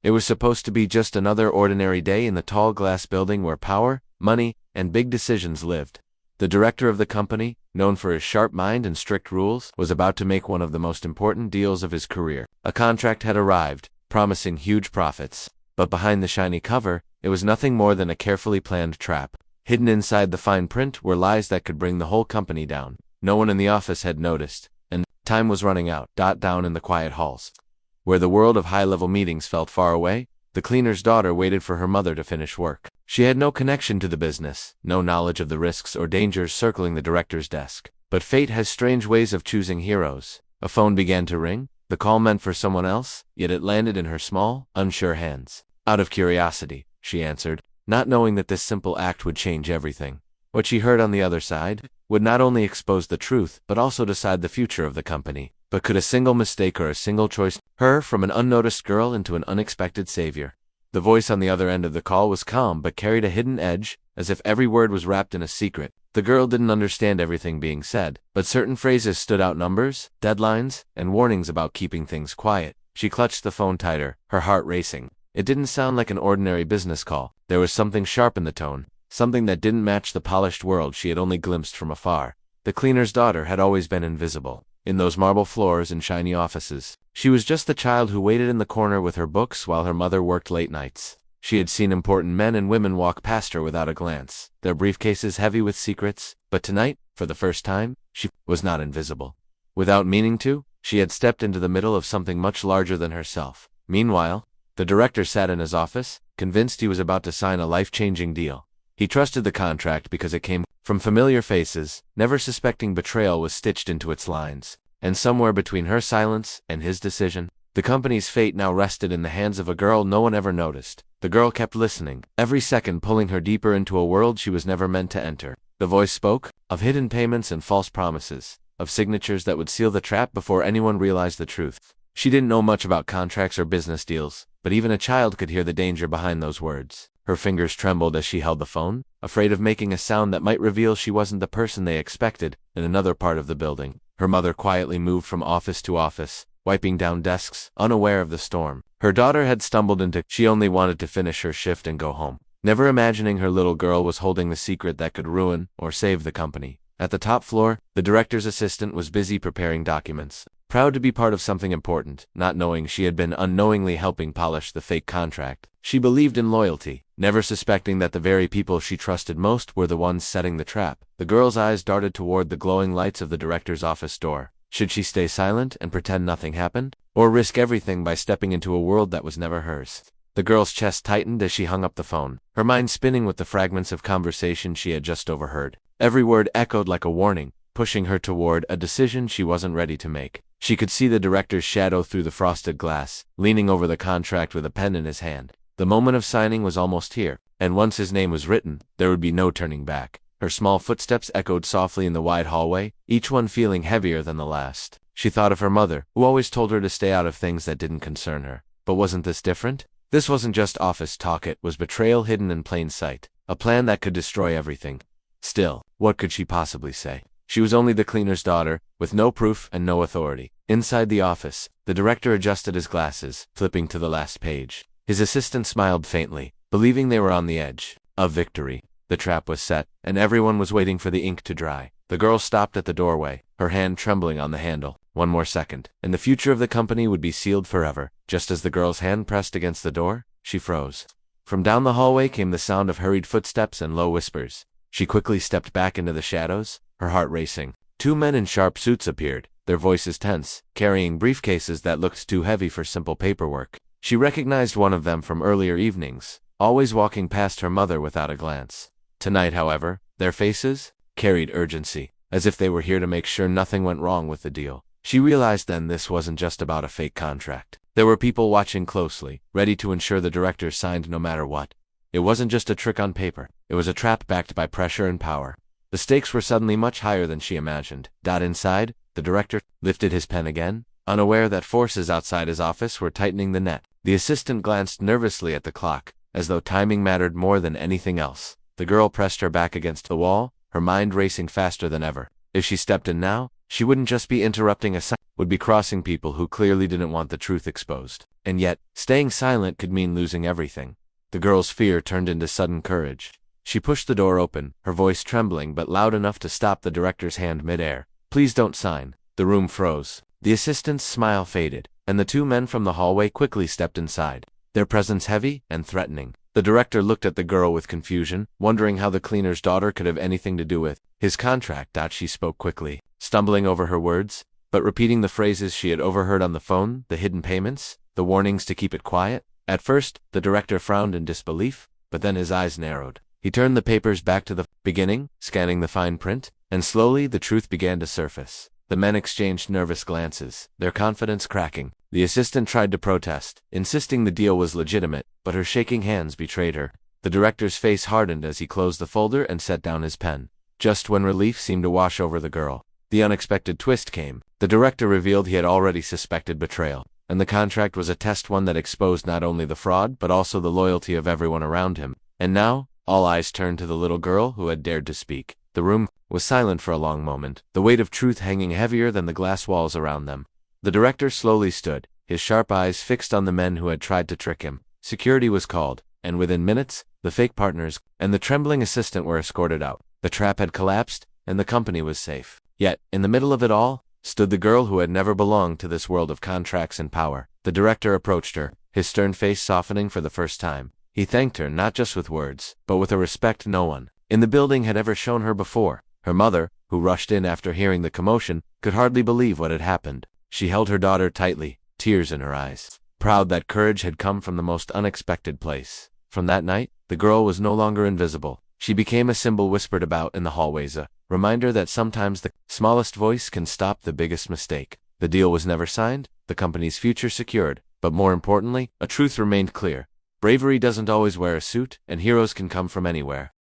It was supposed to be just another ordinary day in the tall glass building where power, money, and big decisions lived. The director of the company, known for his sharp mind and strict rules, was about to make one of the most important deals of his career. A contract had arrived, promising huge profits. But behind the shiny cover, it was nothing more than a carefully planned trap. Hidden inside the fine print were lies that could bring the whole company down. No one in the office had noticed, and time was running out. Down in the quiet halls, where the world of high-level meetings felt far away, the cleaner's daughter waited for her mother to finish work. She had no connection to the business, no knowledge of the risks or dangers circling the director's desk. But fate has strange ways of choosing heroes. A phone began to ring, the call meant for someone else, yet it landed in her small, unsure hands. Out of curiosity, she answered, not knowing that this simple act would change everything. What she heard on the other side would not only expose the truth, but also decide the future of the company. But could a single mistake or a single choice her from an unnoticed girl into an unexpected savior? The voice on the other end of the call was calm but carried a hidden edge, as if every word was wrapped in a secret. The girl didn't understand everything being said, but certain phrases stood out: numbers, deadlines, and warnings about keeping things quiet. She clutched the phone tighter, her heart racing. It didn't sound like an ordinary business call. There was something sharp in the tone, something that didn't match the polished world she had only glimpsed from afar. The cleaner's daughter had always been invisible. In those marble floors and shiny offices, she was just the child who waited in the corner with her books while her mother worked late nights. She had seen important men and women walk past her without a glance, their briefcases heavy with secrets, but tonight, for the first time, she was not invisible. Without meaning to, she had stepped into the middle of something much larger than herself. Meanwhile, the director sat in his office, convinced he was about to sign a life-changing deal. He trusted the contract because it came from familiar faces, never suspecting betrayal was stitched into its lines. And somewhere between her silence and his decision, the company's fate now rested in the hands of a girl no one ever noticed. The girl kept listening, every second pulling her deeper into a world she was never meant to enter. The voice spoke of hidden payments and false promises, of signatures that would seal the trap before anyone realized the truth. She didn't know much about contracts or business deals, but even a child could hear the danger behind those words. Her fingers trembled as she held the phone, afraid of making a sound that might reveal she wasn't the person they expected. In another part of the building, her mother quietly moved from office to office, wiping down desks, unaware of the storm. Her daughter had stumbled into. She only wanted to finish her shift and go home, never imagining her little girl was holding the secret that could ruin or save the company. At the top floor, the director's assistant was busy preparing documents, proud to be part of something important, not knowing she had been unknowingly helping polish the fake contract. She believed in loyalty, never suspecting that the very people she trusted most were the ones setting the trap. The girl's eyes darted toward the glowing lights of the director's office door. Should she stay silent and pretend nothing happened, or risk everything by stepping into a world that was never hers? The girl's chest tightened as she hung up the phone, her mind spinning with the fragments of conversation she had just overheard. Every word echoed like a warning, pushing her toward a decision she wasn't ready to make. She could see the director's shadow through the frosted glass, leaning over the contract with a pen in his hand. The moment of signing was almost here, and once his name was written, there would be no turning back. Her small footsteps echoed softly in the wide hallway, each one feeling heavier than the last. She thought of her mother, who always told her to stay out of things that didn't concern her. But wasn't this different? This wasn't just office talk, it was betrayal hidden in plain sight, a plan that could destroy everything. Still, what could she possibly say? She was only the cleaner's daughter, with no proof and no authority. Inside the office, the director adjusted his glasses, flipping to the last page. His assistant smiled faintly, believing they were on the edge of victory. The trap was set, and everyone was waiting for the ink to dry. The girl stopped at the doorway, her hand trembling on the handle. One more second, and the future of the company would be sealed forever. Just as the girl's hand pressed against the door, she froze. From down the hallway came the sound of hurried footsteps and low whispers. She quickly stepped back into the shadows, her heart racing. Two men in sharp suits appeared, their voices tense, carrying briefcases that looked too heavy for simple paperwork. She recognized one of them from earlier evenings, always walking past her mother without a glance. Tonight, however, their faces carried urgency, as if they were here to make sure nothing went wrong with the deal. She realized then this wasn't just about a fake contract. There were people watching closely, ready to ensure the director signed no matter what. It wasn't just a trick on paper, it was a trap backed by pressure and power. The stakes were suddenly much higher than she imagined. Inside, the director lifted his pen again, unaware that forces outside his office were tightening the net. The assistant glanced nervously at the clock, as though timing mattered more than anything else. The girl pressed her back against the wall, her mind racing faster than ever. If she stepped in now, She wouldn't just be interrupting a sign, would be crossing people who clearly didn't want the truth exposed. And yet, staying silent could mean losing everything. The girl's fear turned into sudden courage. She pushed the door open, her voice trembling but loud enough to stop the director's hand mid-air. "Please don't sign." The room froze. The assistant's smile faded, and the two men from the hallway quickly stepped inside, their presence heavy and threatening. The director looked at the girl with confusion, wondering how the cleaner's daughter could have anything to do with his contract. She spoke quickly, stumbling over her words, but repeating the phrases she had overheard on the phone, the hidden payments, the warnings to keep it quiet. At first, the director frowned in disbelief, but then his eyes narrowed. He turned the papers back to the beginning, scanning the fine print, and slowly the truth began to surface. The men exchanged nervous glances, their confidence cracking. The assistant tried to protest, insisting the deal was legitimate, but her shaking hands betrayed her. The director's face hardened as he closed the folder and set down his pen. Just when relief seemed to wash over the girl, the unexpected twist came. The director revealed he had already suspected betrayal, and the contract was a test, one that exposed not only the fraud but also the loyalty of everyone around him. And now, all eyes turned to the little girl who had dared to speak. The room was silent for a long moment, the weight of truth hanging heavier than the glass walls around them. The director slowly stood, his sharp eyes fixed on the men who had tried to trick him. Security was called, and within minutes, the fake partners and the trembling assistant were escorted out. The trap had collapsed, and the company was safe. Yet, in the middle of it all, stood the girl who had never belonged to this world of contracts and power. The director approached her, his stern face softening for the first time. He thanked her not just with words, but with a respect no one in the building had ever shown her before. Her mother, who rushed in after hearing the commotion, could hardly believe what had happened. She held her daughter tightly, tears in her eyes, proud that courage had come from the most unexpected place. From that night, the girl was no longer invisible. She became a symbol whispered about in the hallways, a reminder that sometimes the smallest voice can stop the biggest mistake. The deal was never signed, the company's future secured, but more importantly, a truth remained clear. Bravery doesn't always wear a suit, and heroes can come from anywhere.